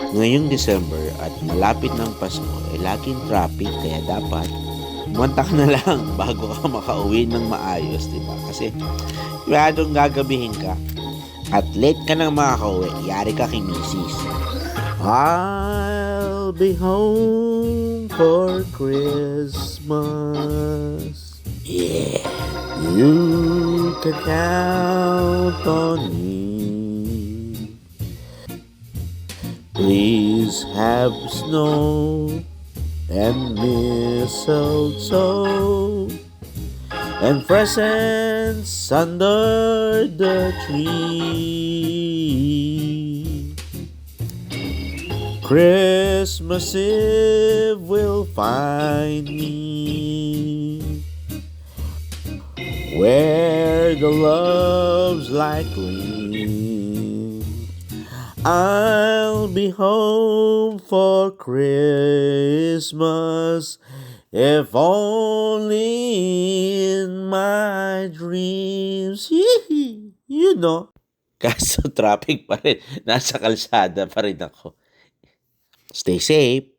Ngayong December at malapit ng Pasko ay laging traffic kaya dapat umanta ka na lang bago ka makauwi ng maayos, di ba? Kasi masyadong gagabihin ka at late ka nang makakauwi, yari ka kay misis. I'll be home for Christmas. Yeah, you can count on me. Please have snow and mistletoe and presents under the tree. Christmas Eve will find me where the love's likely. I'll be home for Christmas, if only in my dreams. You know. Kaso traffic pa rin. Nasa kalsada pa rin ako. Stay safe.